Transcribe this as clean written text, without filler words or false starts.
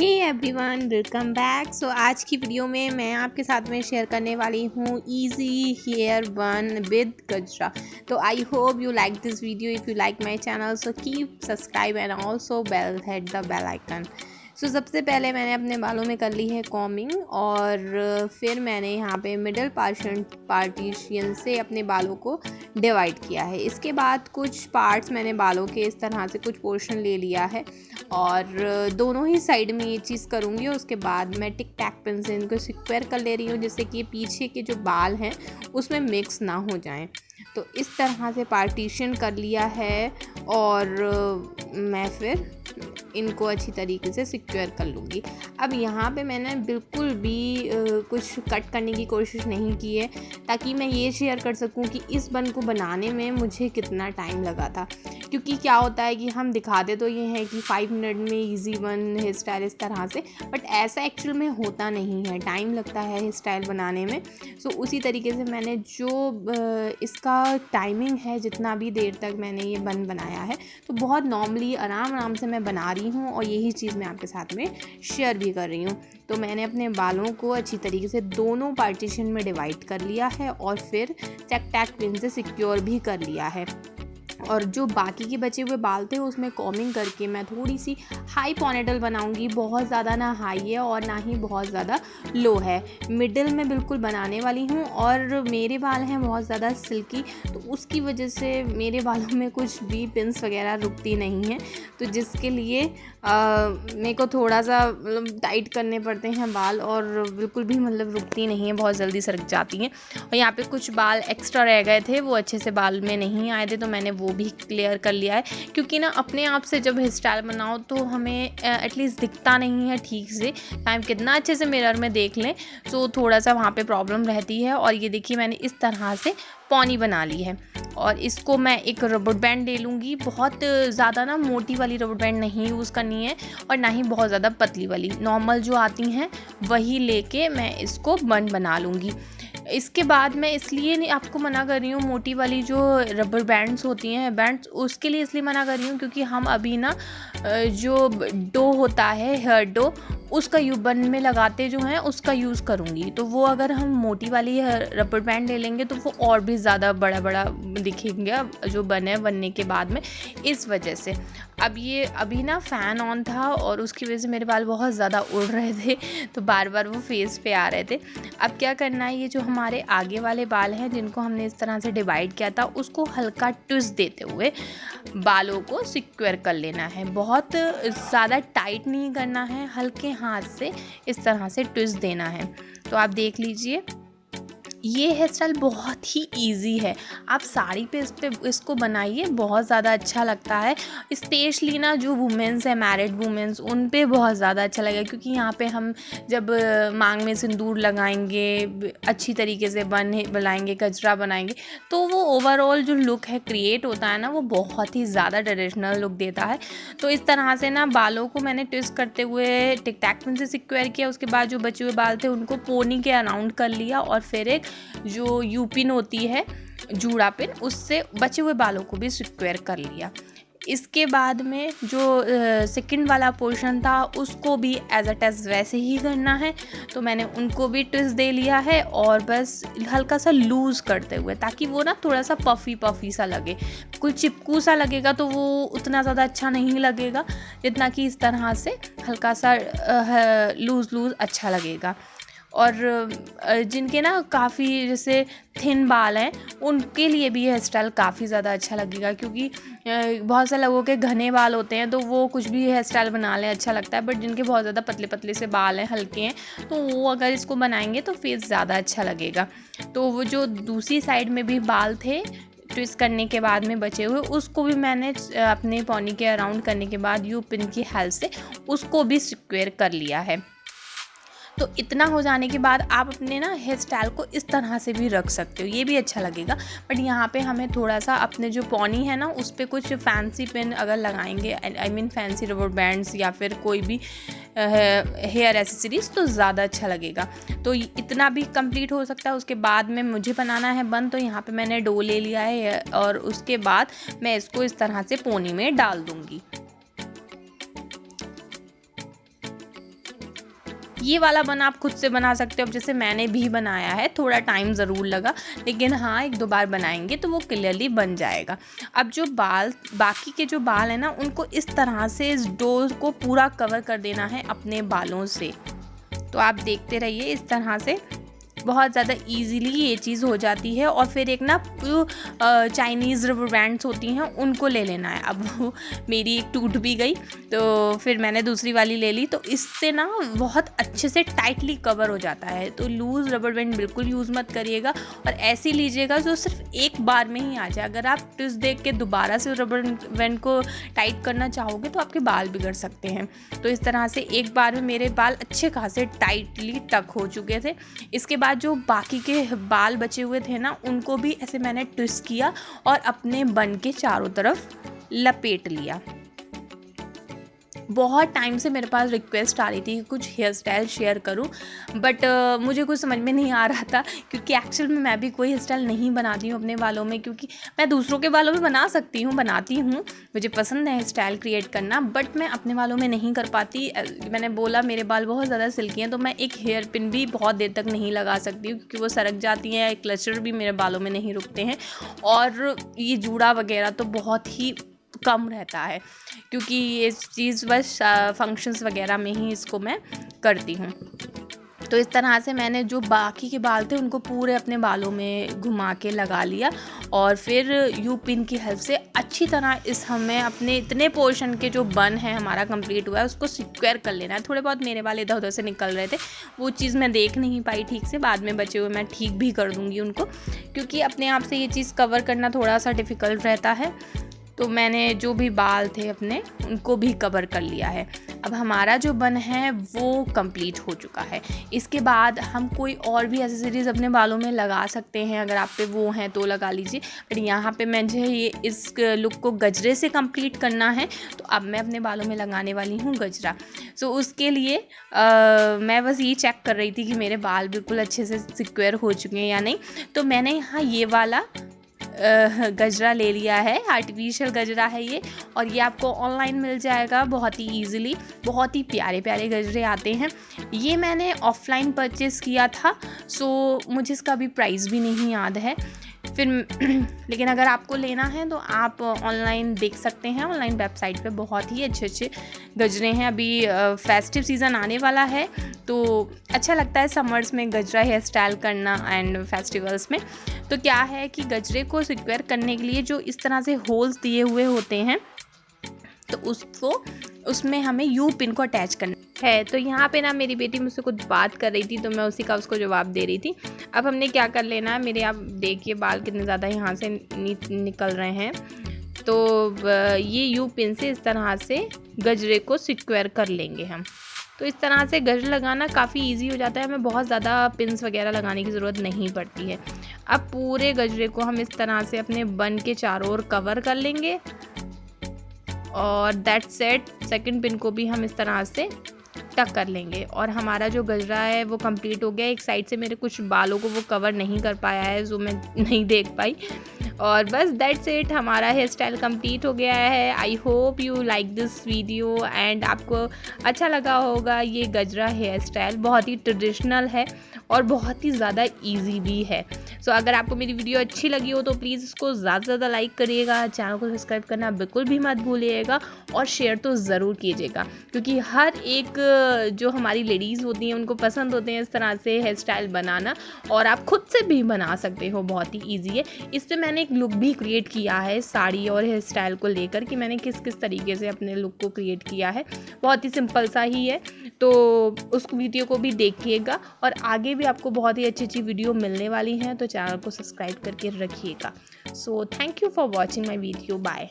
Hey everyone, welcome back. आज की video में मैं आपके साथ में शेयर करने वाली हूँ इजी हेयर बन विद गजरा। तो I hope you like this video. If you like my channel so keep subscribe and also hit the bell icon. सबसे पहले मैंने अपने बालों में कर ली है कॉमिंग और फिर मैंने यहाँ पे मिडल पार्टीशन से अपने बालों को डिवाइड किया है। इसके बाद कुछ पार्ट्स मैंने बालों के इस तरह से कुछ पोर्शन ले लिया है और दोनों ही साइड में ये चीज़ करूँगी। और उसके बाद मैं टिक टैक पेन से इनको स्क्वायर कर ले रही हूँ जिससे कि पीछे के जो बाल हैं उसमें मिक्स ना हो जाएं। तो इस तरह से पार्टीशन कर लिया है और मैं फिर इनको अच्छी तरीके से सिक्योर कर लूँगी। अब यहाँ पे मैंने बिल्कुल भी कुछ कट करने की कोशिश नहीं की है ताकि मैं ये शेयर कर सकूँ कि इस बन को बनाने में मुझे कितना टाइम लगा था। क्योंकि क्या होता है कि हम दिखाते तो ये हैं कि 5 मिनट में इजी बन हेयर स्टाइल इस तरह से, बट ऐसा एक्चुअल में होता नहीं है, टाइम लगता है हेयर स्टाइल बनाने में। उसी तरीके से मैंने जो इसका टाइमिंग है, जितना भी देर तक मैंने ये बन बनाया है, तो बहुत नॉर्मली आराम से मैं बना रही हूँ और यही चीज़ मैं आपके साथ में शेयर भी कर रही हूँ। तो मैंने अपने बालों को अच्छी तरीके से दोनों पार्टीशन में डिवाइड कर लिया है और फिर टिक टैक पिन से सिक्योर भी कर लिया है। और जो बाकी के बचे हुए बाल थे उसमें कॉमिंग करके मैं थोड़ी सी हाई पोनीटेल बनाऊंगी। बहुत ज़्यादा ना हाई है और ना ही बहुत ज़्यादा लो है, मिडिल में बिल्कुल बनाने वाली हूँ। और मेरे बाल हैं बहुत ज़्यादा सिल्की, तो उसकी वजह से मेरे बालों में कुछ भी पिंस वगैरह रुकती नहीं हैं, तो जिसके लिए मेरे को थोड़ा सा मतलब टाइट करने पड़ते हैं बाल और बिल्कुल भी मतलब रुकती नहीं है, बहुत जल्दी सरक जाती हैं। और यहाँ पे कुछ बाल एक्स्ट्रा रह गए थे, वो अच्छे से बाल में नहीं आए थे, तो मैंने वो भी क्लियर कर लिया है। क्योंकि ना अपने आप से जब हेयर स्टाइल बनाओ तो हमें एटलीस्ट दिखता नहीं है ठीक से, टाइम कितना अच्छे से मिरर में देख लें तो थोड़ा सा वहाँ पे प्रॉब्लम रहती है। और ये देखिए मैंने इस तरह से पॉनी बना ली है और इसको मैं एक रबर बैंड ले लूँगी। बहुत ज़्यादा ना मोटी वाली रबर बैंड नहीं यूज़ करनी है और ना ही बहुत ज़्यादा पतली वाली, नॉर्मल जो आती हैं वही लेके मैं इसको बन बना लूँगी। इसके बाद मैं इसलिए नहीं आपको मना कर रही हूँ, मोटी वाली जो रबर बैंड्स होती हैं बैंड्स, उसके लिए इसलिए मना कर रही हूँ क्योंकि हम अभी ना जो डो होता है हेयर डो, उसका बन में लगाते जो हैं उसका यूज़ करूँगी। तो वो अगर हम मोटी वाली रबर बैंड ले लेंगे तो वो और भी ज़्यादा बड़ा बड़ा दिखेंगे जो बनने के बाद में। इस वजह से अब ये अभी ना फ़ैन ऑन था और उसकी वजह से मेरे बाल बहुत ज़्यादा उड़ रहे थे, तो बार बार वो फेस पे आ रहे थे। अब क्या करना है, ये जो हमारे आगे वाले बाल हैं जिनको हमने इस तरह से डिवाइड किया था, उसको हल्का ट्विस्ट देते हुए बालों को सिक्योर कर लेना है। बहुत ज़्यादा टाइट नहीं करना है, हल्के हाथ से इस तरह से ट्विस्ट देना है। तो आप देख लीजिए, ये हेयर स्टाइल बहुत ही इजी है, आप साड़ी पे इसको बनाइए, बहुत ज़्यादा अच्छा लगता है। स्पेशली ना जो वुमेंस है, मैरिड वुमेंस, उन पे बहुत ज़्यादा अच्छा लगेगा क्योंकि यहाँ पे हम जब मांग में सिंदूर लगाएंगे, अच्छी तरीके से बनाएंगे, गजरा बनाएंगे, तो वो ओवरऑल जो लुक है क्रिएट होता है ना, वो बहुत ही ज़्यादा ट्रेडिशनल लुक देता है। तो इस तरह से ना बालों को मैंने ट्विस्ट करते हुए टिक टैक पिन से सिक्योर किया। उसके बाद जो बचे हुए बाल थे उनको पोनी के अराउंड कर लिया और फिर एक जो यू पिन होती है, जूड़ा पिन, उससे बचे हुए बालों को भी सिक्योर कर लिया। इसके बाद में जो सेकंड वाला पोर्शन था उसको भी एज अ टेस्ट वैसे ही करना है, तो मैंने उनको भी ट्विस्ट दे लिया है और बस हल्का सा लूज़ करते हुए, ताकि वो ना थोड़ा सा पफ़ी सा लगे। कुछ चिपकू सा लगेगा तो वो उतना ज़्यादा अच्छा नहीं लगेगा जितना कि इस तरह से हल्का सा लूज़ अच्छा लगेगा। और जिनके ना काफ़ी जैसे थिन बाल हैं उनके लिए भी हेयर स्टाइल काफ़ी ज़्यादा अच्छा लगेगा, क्योंकि बहुत से लोगों के घने बाल होते हैं तो वो कुछ भी हेयर स्टाइल बना लें अच्छा लगता है, बट जिनके बहुत ज़्यादा पतले पतले से बाल हैं, हल्के हैं, तो वो अगर इसको बनाएंगे तो फेस ज़्यादा अच्छा लगेगा। तो वो जो दूसरी साइड में भी बाल थे ट्विस्ट करने के बाद में बचे हुए, उसको भी मैंने अपने पॉनी के अराउंड करने के बाद यू पिन की हेल्प से उसको भी सिक्योर कर लिया है। तो इतना हो जाने के बाद आप अपने ना हेयर स्टाइल को इस तरह से भी रख सकते हो, ये भी अच्छा लगेगा। बट यहाँ पे हमें थोड़ा सा अपने जो पॉनी है ना उस पर कुछ फैंसी पिन अगर लगाएंगे, I mean fancy rubber bands या फिर कोई भी हेयर एसेसरीज, तो ज़्यादा अच्छा लगेगा। तो इतना भी कंप्लीट हो सकता है। उसके बाद में मुझे बनाना है बन, तो यहाँ पे मैंने डो ले लिया है और उसके बाद मैं इसको इस तरह से पोनी में डाल दूँगी। ये वाला बन आप खुद से बना सकते हो। अब जैसे मैंने भी बनाया है, थोड़ा टाइम ज़रूर लगा, लेकिन हाँ 1-2 बार बनाएंगे तो वो क्लियरली बन जाएगा। अब जो बाकी के जो बाल हैं ना, उनको इस तरह से इस डो को पूरा कवर कर देना है अपने बालों से। तो आप देखते रहिए, इस तरह से बहुत ज़्यादा इजीली ये चीज़ हो जाती है। और फिर एक ना जो चाइनीज़ रबर बैंड्स होती हैं उनको ले लेना है। अब वो मेरी एक टूट भी गई, तो फिर मैंने दूसरी वाली ले ली, तो इससे ना बहुत अच्छे से टाइटली कवर हो जाता है। तो लूज़ रबर बैंड बिल्कुल यूज़ मत करिएगा, और ऐसी लीजिएगा जो सिर्फ एक बार में ही आ जाए। अगर आप ट्विस्ट देख के दोबारा से रबर बैंड को टाइट करना चाहोगे तो आपके बाल बिगड़ सकते हैं। तो इस तरह से एक बार में मेरे बाल अच्छे खासे टाइटली टक हो चुके थे। इसके बाद जो बाकी के बाल बचे हुए थे ना, उनको भी ऐसे मैंने ट्विस्ट किया और अपने बन के चारों तरफ लपेट लिया। बहुत टाइम से मेरे पास रिक्वेस्ट आ रही थी कि कुछ हेयर स्टाइल शेयर करूं, बट मुझे कुछ समझ में नहीं आ रहा था, क्योंकि एक्चुअल में मैं भी कोई हेयर स्टाइल नहीं बनाती हूं अपने बालों में। क्योंकि मैं दूसरों के बालों में बनाती हूं, मुझे पसंद है स्टाइल क्रिएट करना, बट मैं अपने बालों में नहीं कर पाती। मैंने बोला मेरे बाल बहुत ज़्यादा सिल्की हैं, तो मैं एक हेयर पिन भी बहुत देर तक नहीं लगा सकती हूँ, क्योंकि वो सरक जाती हैं। क्लचर भी मेरे बालों में नहीं रुकते हैं, और ये जूड़ा वगैरह तो बहुत ही कम रहता है, क्योंकि ये चीज़ बस फंक्शंस वगैरह में ही इसको मैं करती हूँ। तो इस तरह से मैंने जो बाकी के बाल थे उनको पूरे अपने बालों में घुमा के लगा लिया, और फिर यू पिन की हेल्प से अच्छी तरह हमें अपने इतने पोर्शन के जो बन है हमारा कंप्लीट हुआ है उसको सिक्योर कर लेना है। थोड़े बहुत मेरे बाल इधर उधर से निकल रहे थे, वो चीज़ मैं देख नहीं पाई ठीक से, बाद में बचे हुए मैं ठीक भी कर दूँगी उनको, क्योंकि अपने आप से ये चीज़ कवर करना थोड़ा सा डिफ़िकल्ट रहता है। तो मैंने जो भी बाल थे अपने उनको भी कवर कर लिया है। अब हमारा जो बन है वो कंप्लीट हो चुका है। इसके बाद हम कोई और भी एक्सेसरीज़ अपने बालों में लगा सकते हैं, अगर आप पे वो हैं तो लगा लीजिए। बट यहाँ पे मुझे ये इस लुक को गजरे से कंप्लीट करना है, तो अब मैं अपने बालों में लगाने वाली हूँ गजरा। सो उसके लिए मैं बस ये चेक कर रही थी कि मेरे बाल बिल्कुल अच्छे से सिक्योर हो चुके हैं या नहीं। तो मैंने यहाँ ये वाला गजरा ले लिया है, आर्टिफिशियल गजरा है ये, और ये आपको ऑनलाइन मिल जाएगा बहुत ही ईजिली। बहुत ही प्यारे प्यारे गजरे आते हैं। ये मैंने ऑफलाइन परचेज़ किया था, सो मुझे इसका भी प्राइस भी नहीं याद है फिर लेकिन अगर आपको लेना है तो आप ऑनलाइन देख सकते हैं। ऑनलाइन वेबसाइट पे बहुत ही अच्छे अच्छे गजरे हैं। अभी फेस्टिव सीज़न आने वाला है, तो अच्छा लगता है समर्स में गजरा हेयर स्टाइल करना एंड फेस्टिवल्स में। तो क्या है कि गजरे को सिक्योर करने के लिए जो इस तरह से होल्स दिए हुए होते हैं, तो उसमें हमें यू पिन को अटैच करना है। तो यहाँ पे ना मेरी बेटी मुझसे कुछ बात कर रही थी, तो मैं उसी का उसको जवाब दे रही थी। अब हमने क्या कर लेना है, मेरे आप देखिए बाल कितने ज़्यादा यहाँ से निकल रहे हैं। तो ये यू पिन से इस तरह से गजरे को सिक्योर कर लेंगे हम। तो इस तरह से गजरा लगाना काफ़ी इजी हो जाता है, हमें बहुत ज़्यादा पिन्स वगैरह लगाने की ज़रूरत नहीं पड़ती है। अब पूरे गजरे को हम इस तरह से अपने बन के चारों ओर कवर कर लेंगे, और दैट्स इट। सेकंड पिन को भी हम इस तरह से टक कर लेंगे, और हमारा जो गजरा है वो कंप्लीट हो गया। एक साइड से मेरे कुछ बालों को वो कवर नहीं कर पाया है, जो मैं नहीं देख पाई, और बस दैट्स इट, हमारा हेयर स्टाइल कंप्लीट हो गया है। आई hope you like this video and आपको अच्छा लगा होगा। ये गजरा हेयर स्टाइल बहुत ही ट्रेडिशनल है और बहुत ही ज़्यादा इजी भी है। सो अगर आपको मेरी वीडियो अच्छी लगी हो तो प्लीज़ इसको ज़्यादा से ज़्यादा लाइक करिएगा, चैनल को सब्सक्राइब करना बिल्कुल भी मत भूलिएगा, और शेयर तो ज़रूर कीजिएगा, क्योंकि हर एक जो हमारी लेडीज़ होती हैं उनको पसंद होते हैं इस तरह से हेयर स्टाइल बनाना, और आप खुद से भी बना सकते हो, बहुत ही ईजी है। इस पर मैंने एक लुक भी क्रिएट किया है साड़ी और हेयर स्टाइल को लेकर, कि मैंने किस किस तरीके से अपने लुक को क्रिएट किया है। बहुत ही सिंपल सा ही है, तो उस वीडियो को भी देखिएगा, और आगे भी आपको बहुत ही अच्छी अच्छी वीडियो मिलने वाली हैं, तो चैनल को सब्सक्राइब करके रखिएगा। So thank you for watching my video. Bye.